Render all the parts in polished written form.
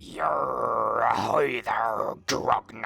Ahoy there, Grogner.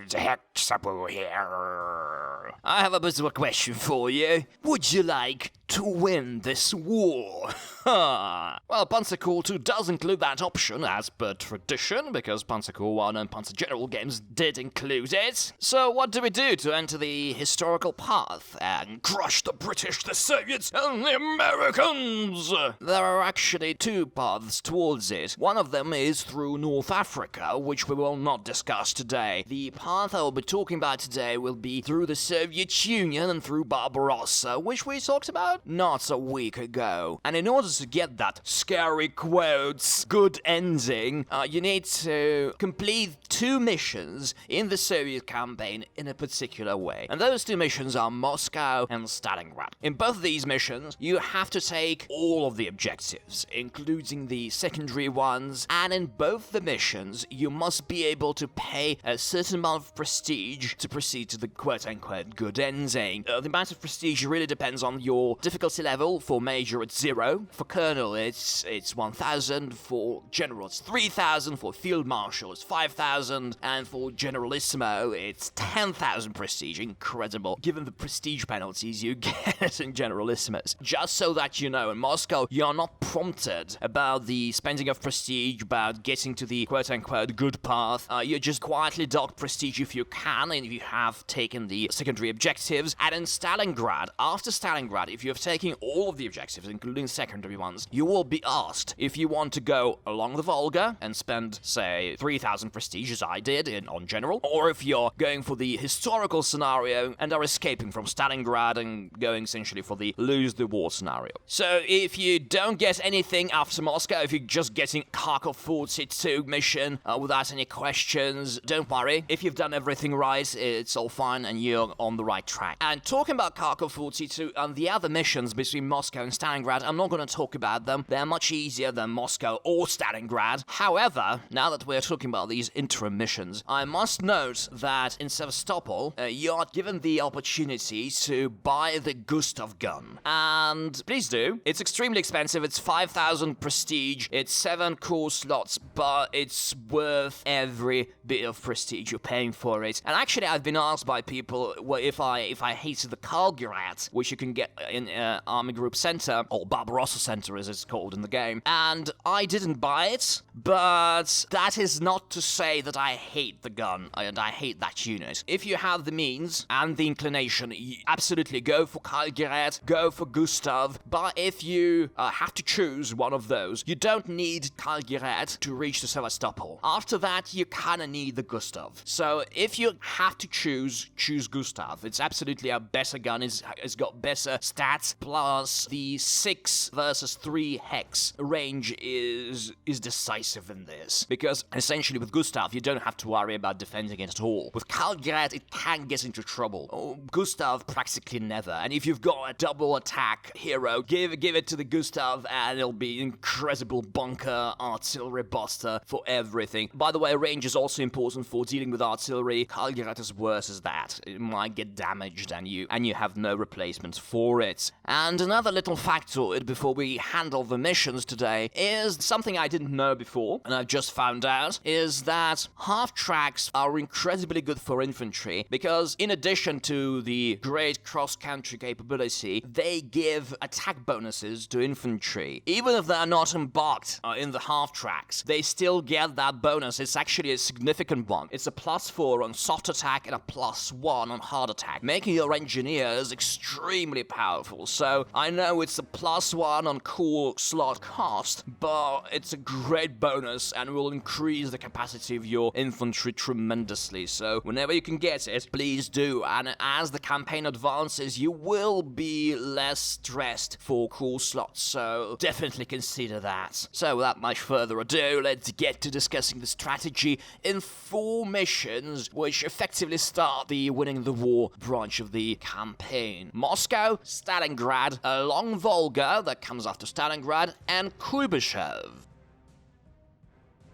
Hexabu here. I have a bit of a question for you. Would you like to win this war? Well, Panzer Corps 2 does include that option as per tradition, because Panzer Corps 1 and Panzer General games did include it. So what do we do to enter the historical path and crush the British, the Soviets, and the Americans? There are actually two paths towards it. One of them is through North Africa, which we will not discuss today. The path I will be talking about today will be through the Soviet Union and through Barbarossa, which we talked about not a week ago. And in order to get that scary quotes good ending, you need to complete two missions in the Soviet campaign in a particular way. And those two missions are Moscow and Stalingrad. In both of these missions, you have to take all of the objectives, including the secondary ones, and in both the missions, you must be able to pay a certain amount of prestige to proceed to the quote-unquote good ending. The amount of prestige really depends on your difficulty level. For Major, it's 0. For Colonel, it's 1,000. For General, it's 3,000. For Field Marshal, it's 5,000. And for Generalissimo, it's 10,000 prestige. Incredible, given the prestige penalties you get in Generalissimos. Just so that you know, in Moscow, you're not prompted about the spending of prestige, about getting to the quote-unquote good path. You just quietly dock prestige if you can, and if you have taken the secondary objectives. And in Stalingrad, after Stalingrad, if you have taken all of the objectives, including secondary ones, you will be asked if you want to go along the Volga and spend, say, 3,000 prestige, as I did on General, or if you're going for the historical scenario and are escaping from Stalingrad and going essentially for the lose the war scenario. So if you don't get anything after Moscow, if you're just getting Kharkov 42 mission without any questions, don't worry. If you've done everything right, it's all fine and you're on the right track. And talking about Kharkov 42 and the other missions between Moscow and Stalingrad, I'm not going to talk about them. They're much easier than Moscow or Stalingrad. However, now that we're talking about these interim missions, I must note that in Sevastopol, you are given the opportunity to buy the Gustav gun. And please do. It's extremely expensive. It's 5,000 prestige. It's 7 core slots, but it's worth every bit of prestige you're paying for it. And actually, I've been asked by people if I hated the Karlgarat, which you can get in Army Group Center, or Barbarossa Center as it's called in the game, and I didn't buy it, but that is not to say that I hate the gun and I hate that unit. If you have the means and the inclination, absolutely go for Karlgarat, go for Gustav, but if you have to choose one of those, you don't need Karlgarat to reach to Sevastopol. After that, you kinda need the Gustav. So if you have to choose Gustav. It's absolutely a better gun. It's got better stats, plus the 6 versus 3 hex range is decisive in this. Because essentially with Gustav, you don't have to worry about defending it at all. With Karlgarat, it can get into trouble. Gustav, practically never. And if you've got a double attack hero, give it to the Gustav and it'll be incredible bunker, artillery buster for everything. By the way, range is also important for dealing with artillery. Karlgarat is worse as that. It might get damaged and you have no replacement for it. And another little factoid before we handle the missions today is something I didn't know before, and I've just found out, is that half-tracks are incredibly good for infantry, because in addition to the great cross-country capability, they give attack bonuses to infantry. Even if they're not embarked in the half-tracks, they still get that bonus. It's actually a significant one. It's a +4 on soft attack and a +1 on hard attack, making your engineers extremely powerful. So I know it's a +1 on core slot cost, but it's a great bonus and will increase the capacity of your infantry tremendously. So whenever you can get it, please do. And as the campaign advances, you will be less stressed for core slots. So definitely consider that. So without much further ado, let's get to discussing the strategy in 4 missions, which effectively start the winning the war branch of the campaign. Moscow, Stalingrad, along Volga, that comes after Stalingrad, and Kuybyshev.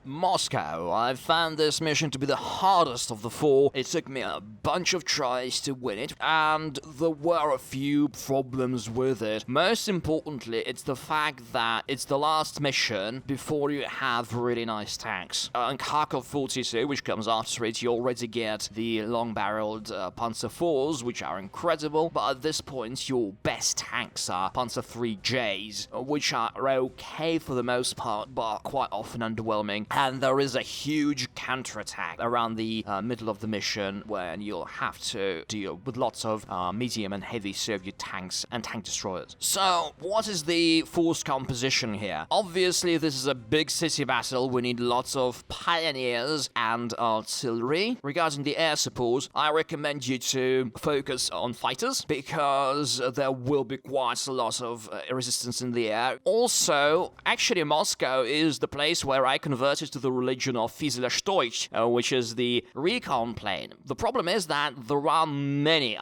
Moscow. I found this mission to be the hardest of the 4. It took me a bunch of tries to win it, and there were a few problems with it. Most importantly, it's the fact that it's the last mission before you have really nice tanks. In Kharkov 42, which comes after it, you already get the long-barreled Panzer IVs, which are incredible, but at this point, your best tanks are Panzer IIIJs, which are okay for the most part, but quite often underwhelming. And there is a huge counterattack around the middle of the mission, when you'll have to deal with lots of medium and heavy Soviet tanks and tank destroyers. So, what is the force composition here? Obviously, this is a big city battle. We need lots of pioneers and artillery. Regarding the air support, I recommend you to focus on fighters, because there will be quite a lot of resistance in the air. Also, actually, Moscow is the place where I converted to the religion of Fizilashtoich, which is the recon plane. The problem is that there are many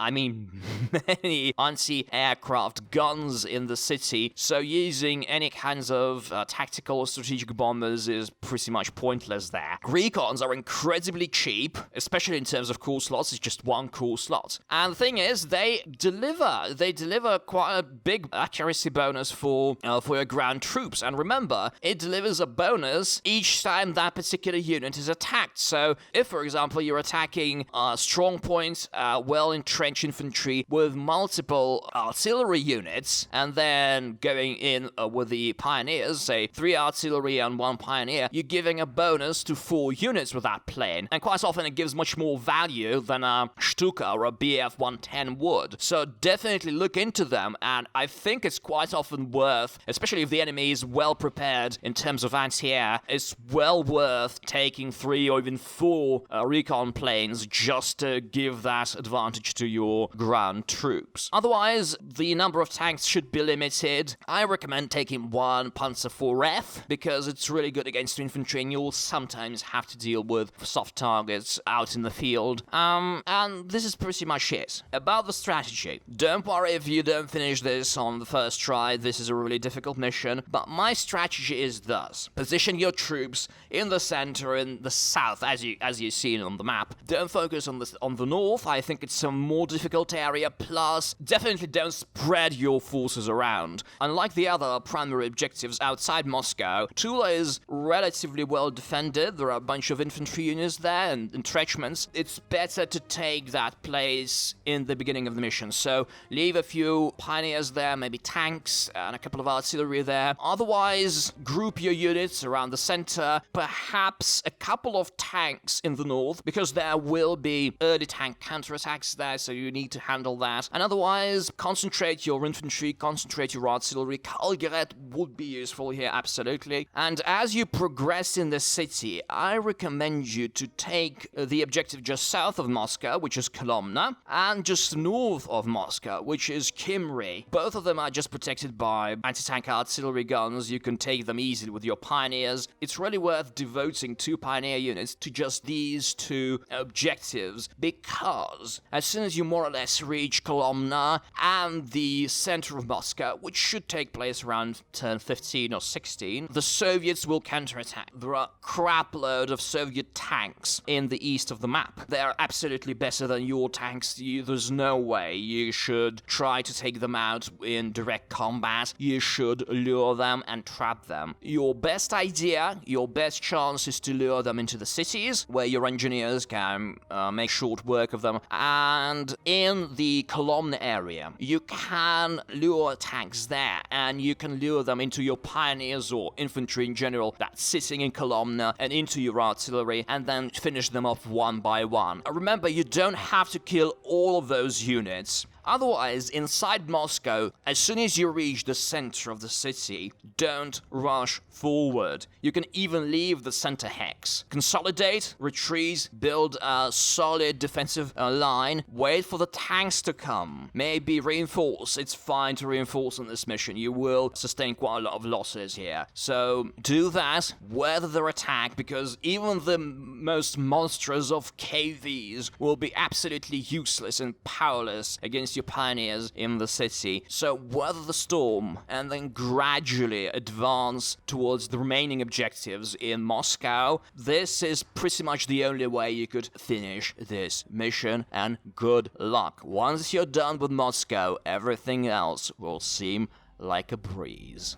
anti-aircraft guns in the city, so using any kinds of tactical or strategic bombers is pretty much pointless there. Recons are incredibly cheap, especially in terms of core slots. It's just one core slot. And the thing is, they deliver quite a big accuracy bonus for your ground troops. And remember, it delivers a bonus each time that particular unit is attacked. So if, for example, you're attacking strong points, well-entrenched infantry with multiple artillery units, and then going in with the pioneers, say 3 artillery and 1 pioneer, you're giving a bonus to 4 units with that plane. And quite often it gives much more value than a Stuka or a BF-110 would. So definitely look into them, and I think it's quite often worth, especially if the enemy is well prepared in terms of anti-air, it's well worth taking 3 or even 4 recon planes just to give that advantage to your ground troops. Otherwise, the number of tanks should be limited. I recommend taking 1 Panzer IV-F, because it's really good against infantry, and you'll sometimes have to deal with soft targets out in the field. And this is pretty much it. About the strategy, don't worry if you don't finish this on the first try. This is a really difficult mission, but my strategy is thus: position your troops in the center, in the south, as you see on the map. Don't focus on the north. I think it's a more difficult area. Plus, definitely don't spread your forces around. Unlike the other primary objectives outside Moscow, Tula is relatively well defended. There are a bunch of infantry units there and entrenchments. It's better to take that place in the beginning of the mission. So leave a few pioneers there, maybe tanks and a couple of artillery there. Otherwise, group your units around the center, perhaps a couple of tanks in the north, because there will be early tank counterattacks there, so you need to handle that. And otherwise, concentrate your infantry, concentrate your artillery. Kalgaret would be useful here, absolutely. And as you progress in the city, I recommend you to take the objective just south of Moscow, which is Kolomna, and just north of Moscow, which is Kimry. Both of them are just protected by anti-tank artillery guns. You can take them easily with your pioneers. It's really worth devoting 2 pioneer units to just these 2 objectives, because as soon as you more or less reach Kolomna and the center of Moscow, which should take place around turn 15 or 16, the Soviets will counterattack. There are a crapload of Soviet tanks in the east of the map. They are absolutely better than your tanks. There's no way you should try to take them out in direct combat. You should lure them and trap them. Your best idea, your best chance is to lure them into the cities, where your engineers can make short work of them. And in the Kolomna area, you can lure tanks there, and you can lure them into your pioneers or infantry in general that's sitting in Kolomna, and into your artillery, and then finish them off one by one. Remember, you don't have to kill all of those units. Otherwise, inside Moscow, as soon as you reach the center of the city, don't rush forward. You can even leave the center hex. Consolidate, retreat, build a solid defensive line, wait for the tanks to come. Maybe reinforce. It's fine to reinforce on this mission. You will sustain quite a lot of losses here. So do that, weather their attack, because even the most monstrous of KVs will be absolutely useless and powerless against place your pioneers in the city. So weather the storm and then gradually advance towards the remaining objectives in Moscow. This is pretty much the only way you could finish this mission, and good luck. Once you're done with Moscow, everything else will seem like a breeze.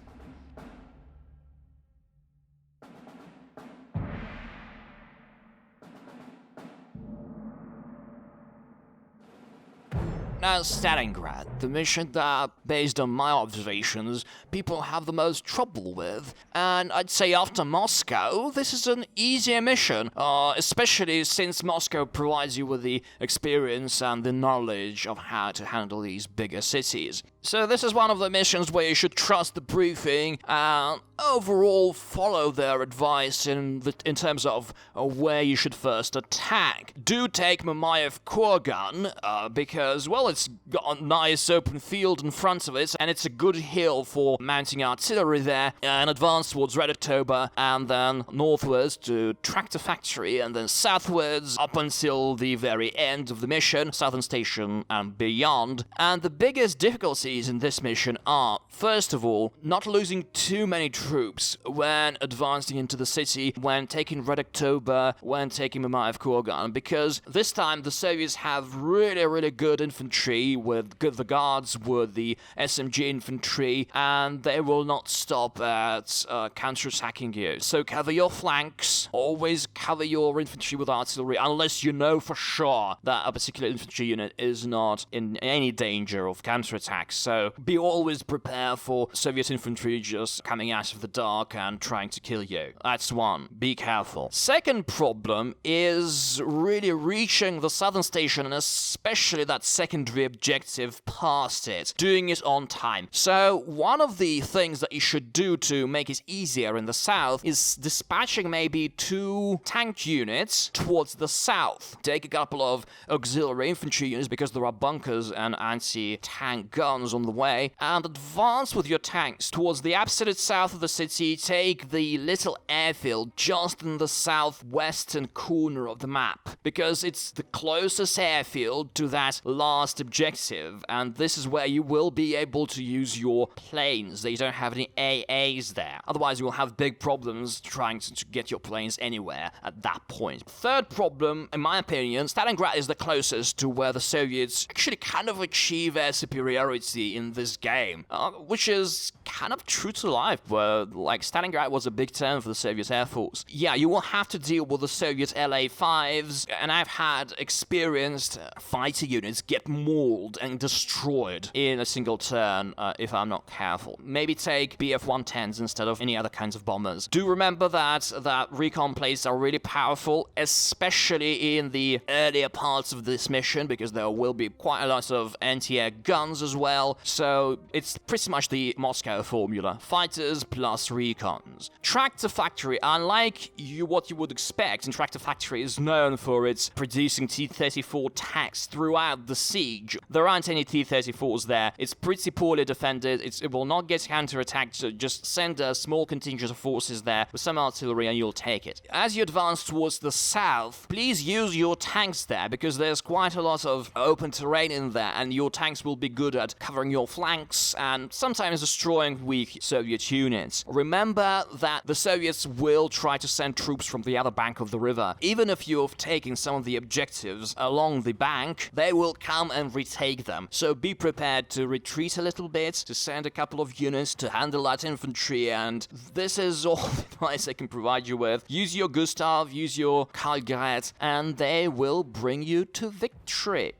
Now, Stalingrad, the mission that, based on my observations, people have the most trouble with. And I'd say after Moscow, this is an easier mission, especially since Moscow provides you with the experience and the knowledge of how to handle these bigger cities. So this is one of the missions where you should trust the briefing and overall follow their advice in terms of where you should first attack. Do take Mamayev Kurgan, because, well, it's got a nice open field in front of it, and it's a good hill for mounting artillery there, and advance towards Red October, and then northwards to Tractor Factory, and then southwards up until the very end of the mission, Southern Station and beyond. And the biggest difficulties in this mission are, first of all, not losing too many troops when advancing into the city, when taking Red October, when taking Mamayev Kurgan, because this time the Soviets have really good infantry with the guards, with the SMG infantry, and they will not stop at counter-attacking you. So cover your flanks, always cover your infantry with artillery, unless you know for sure that a particular infantry unit is not in any danger of counter-attack. So be always prepared for Soviet infantry just coming out of the dark and trying to kill you. That's one. Be careful. Second problem is really reaching the Southern Station, and especially that secondary objective past it. Doing it on time. So one of the things that you should do to make it easier in the south is dispatching maybe 2 tank units towards the south. Take a couple of auxiliary infantry units because there are bunkers and anti-tank guns on the way, and advance with your tanks towards the absolute south of the city. Take the little airfield just in the southwestern corner of the map, because it's the closest airfield to that last objective, and this is where you will be able to use your planes. They don't have any AAs there. Otherwise, you will have big problems trying to get your planes anywhere at that point. Third problem, in my opinion, Stalingrad is the closest to where the Soviets actually kind of achieve their superiority in this game, which is kind of true to life, where, like, Stalingrad was a big turn for the Soviet Air Force. Yeah, you will have to deal with the Soviet LA-5s, and I've had experienced fighter units get mauled and destroyed in a single turn if I'm not careful. Maybe take Bf-110s instead of any other kinds of bombers. Do remember that recon plates are really powerful, especially in the earlier parts of this mission, because there will be quite a lot of anti-air guns as well, so it's pretty much the Moscow formula. Fighters plus recons. Tractor Factory, unlike what you would expect, and Tractor Factory is known for its producing T-34 tanks throughout the siege. There aren't any T-34s there. It's pretty poorly defended. It will not get counterattacked, so just send a small contingent of forces there with some artillery and you'll take it. As you advance towards the south, please use your tanks there, because there's quite a lot of open terrain in there, and your tanks will be good at covering your flanks and sometimes destroying weak Soviet units. Remember that the Soviets will try to send troops from the other bank of the river. Even if you've taken some of the objectives along the bank, they will come and retake them. So be prepared to retreat a little bit, to send a couple of units to handle that infantry, and this is all the advice I can provide you with. Use your Gustav, use your Karlgrat, and they will bring you to victory.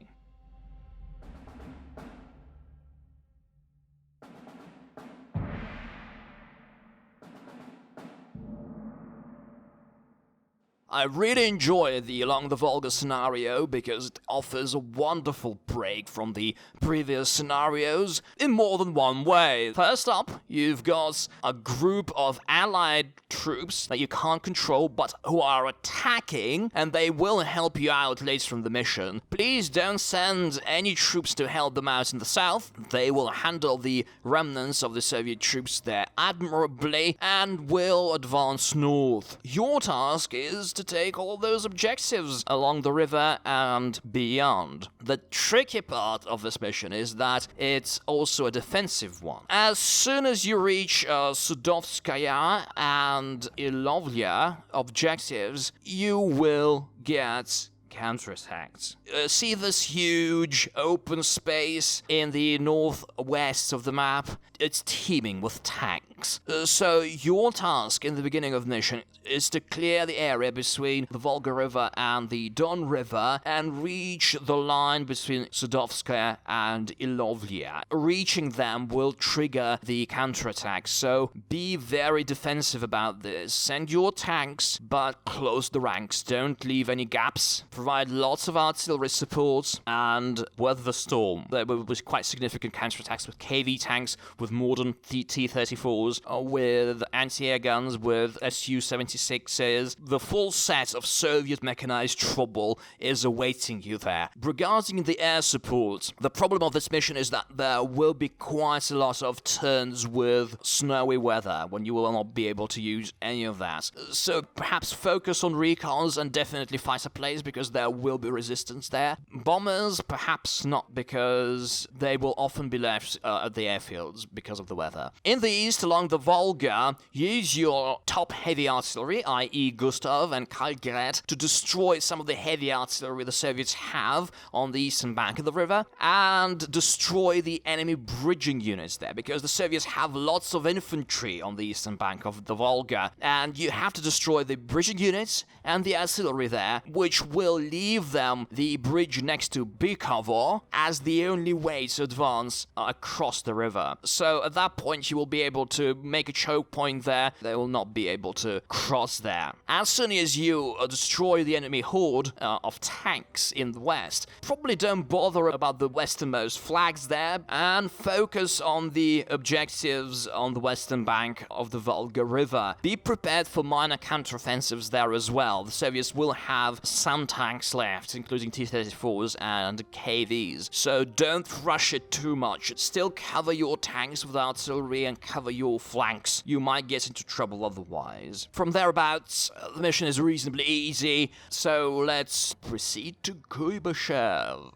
I really enjoy the Along the Volga scenario because it offers a wonderful break from the previous scenarios in more than one way. First up, you've got a group of allied troops that you can't control but who are attacking, and they will help you out later in the mission. Please don't send any troops to help them out in the south. They will handle the remnants of the Soviet troops there admirably and will advance north. Your task is to to take all those objectives along the river and beyond. The tricky part of this mission is that it's also a defensive one. As soon as you reach Sudovskaya and Ilovlya objectives, you will get counterattacked. See this huge open space in the northwest of the map? It's teeming with tanks. So your task in the beginning of the mission is to clear the area between the Volga River and the Don River and reach the line between Sudovskaya and Ilovlya. Reaching them will trigger the counterattack, so be very defensive about this. Send your tanks, but close the ranks. Don't leave any gaps. Provide lots of artillery support and weather the storm. There will be quite significant counterattacks with KV tanks, with modern T-34s, with anti-air guns, with Su-76s. The full set of Soviet mechanized trouble is awaiting you there. Regarding the air support, the problem of this mission is that there will be quite a lot of turns with snowy weather when you will not be able to use any of that. So perhaps focus on recons and definitely fighter planes because there will be resistance there. Bombers, perhaps not, because they will often be left at the airfields because of the weather. In the east, along the Volga, use your top heavy artillery, i.e. Gustav and Kalgret, to destroy some of the heavy artillery the Soviets have on the eastern bank of the river, and destroy the enemy bridging units there, because the Soviets have lots of infantry on the eastern bank of the Volga, and you have to destroy the bridging units and the artillery there, which will leave them the bridge next to Bykovo as the only way to advance across the river. So at that point you will be able to make a choke point there. They will not be able to cross there. As soon as you destroy the enemy horde of tanks in the west, probably don't bother about the westernmost flags there and focus on the objectives on the western bank of the Volga River. Be prepared for minor counteroffensives there as well. The Soviets will have some tanks left, including T-34s and KVs, so don't rush it too much. Still cover your tanks with artillery and cover your flanks. You might get into trouble otherwise. From thereabouts, the mission is reasonably easy, so let's proceed to Kuybyshev.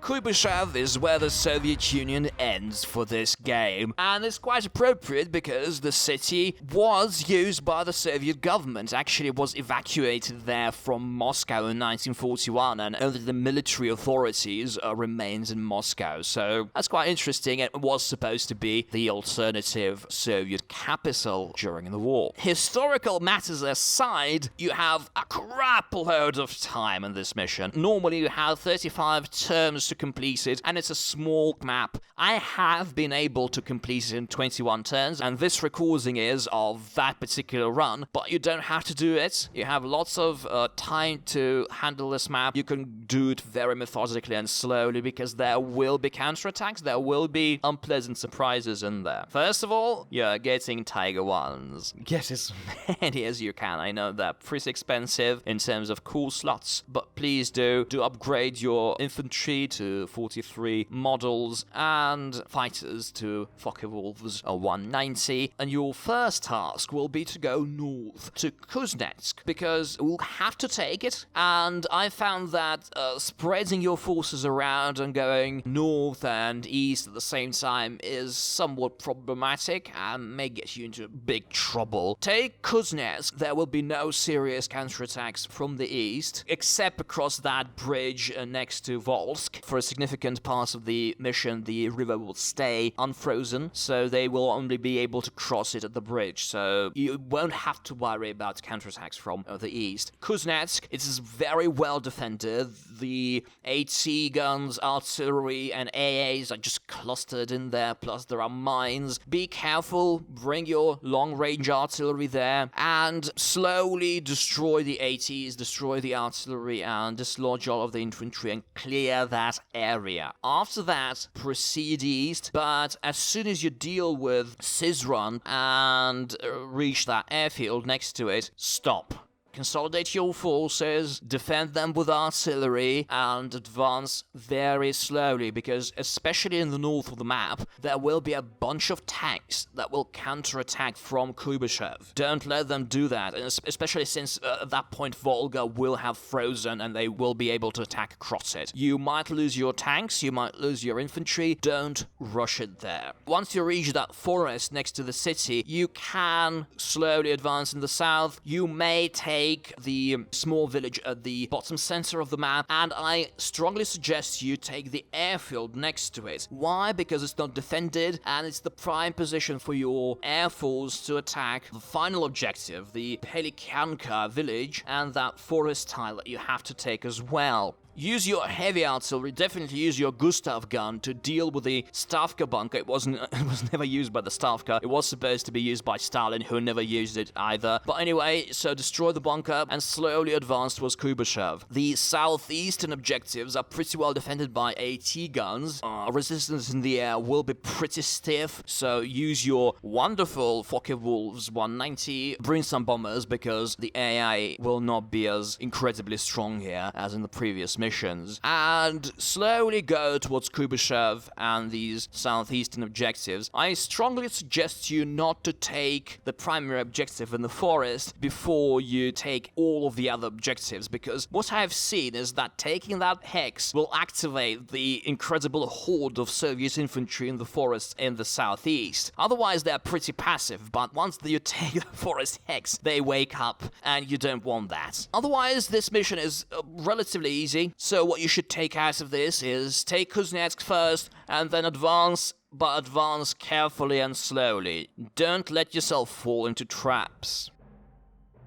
Kuybyshev is where the Soviet Union ends for this game, and it's quite appropriate because the city was used by the Soviet government. Actually, it was evacuated there from Moscow in 1941, and only the military authorities remains in Moscow. So that's quite interesting. It was supposed to be the alternative Soviet capital during the war. Historical matters aside, you have a crap load of time in this mission. Normally, you have 35 terms to complete it, and it's a small map. I have been able to complete it in 21 turns, and this recording is of that particular run, but you don't have to do it. You have lots of time to handle this map. You can do it very methodically and slowly because there will be counterattacks, there will be unpleasant surprises in there. First of all, you're getting Tiger 1s. Get as many as you can. I know they're pretty expensive in terms of cool slots, but please do upgrade your infantry to 43 models and fighters to Focke-Wulfs 190, and your first task will be to go north to Kuznetsk because we'll have to take it, and I found that spreading your forces around and going north and east at the same time is somewhat problematic and may get you into big trouble. Take Kuznetsk. There will be no serious counterattacks from the east except across that bridge next to Volsk. For a significant part of the mission, the river will stay unfrozen, so they will only be able to cross it at the bridge, so you won't have to worry about counterattacks from the east. Kuznetsk, it is very well defended. The AT guns, artillery, and AAs are just clustered in there, plus there are mines. Be careful, bring your long-range artillery there, and slowly destroy the ATs, destroy the artillery, and dislodge all of the infantry and clear that area. After that, proceed east, but as soon as you deal with Slitherine and reach that airfield next to it, stop. consolidate your forces, defend them with artillery, and advance very slowly, because especially in the north of the map, there will be a bunch of tanks that will counterattack from Kuybyshev. Don't let them do that, and especially since at that point Volga will have frozen and they will be able to attack across it. You might lose your tanks, you might lose your infantry, don't rush it there. Once you reach that forest next to the city, you can slowly advance in the south. You may take the small village at the bottom center of the map, and I strongly suggest you take the airfield next to it. Why? Because it's not defended, and it's the prime position for your air force to attack the final objective, the Pelikanka village, and that forest tile that you have to take as well. Use your heavy artillery, definitely use your Gustav gun to deal with the Stavka bunker. It was never used by the Stavka. It was supposed to be used by Stalin, who never used it either. But anyway, so destroy the bunker and slowly advance towards Kuybyshev. The southeastern objectives are pretty well defended by AT guns. Resistance in the air will be pretty stiff, so use your wonderful Focke-Wulfs 190 Brimstone bombers, because the AI will not be as incredibly strong here as in the previous missions, and slowly go towards Kuybyshev and these southeastern objectives. I strongly suggest you not to take the primary objective in the forest before you take all of the other objectives, because what I've seen is that taking that hex will activate the incredible horde of Soviet infantry in the forest in the southeast. Otherwise, they're pretty passive, but once you take the forest hex, they wake up, and you don't want that. Otherwise, this mission is relatively easy. So what you should take out of this is take Kuznetsk first, and then advance, but advance carefully and slowly. Don't let yourself fall into traps.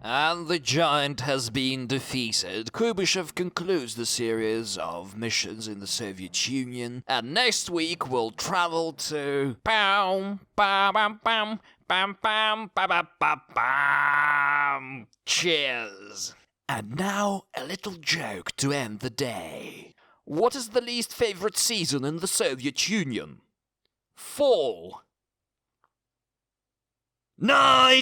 And the giant has been defeated. Kuybyshev concludes the series of missions in the Soviet Union, and next week we'll travel to Cheers. And now, a little joke to end the day. What is the least favorite season in the Soviet Union? Fall. Night!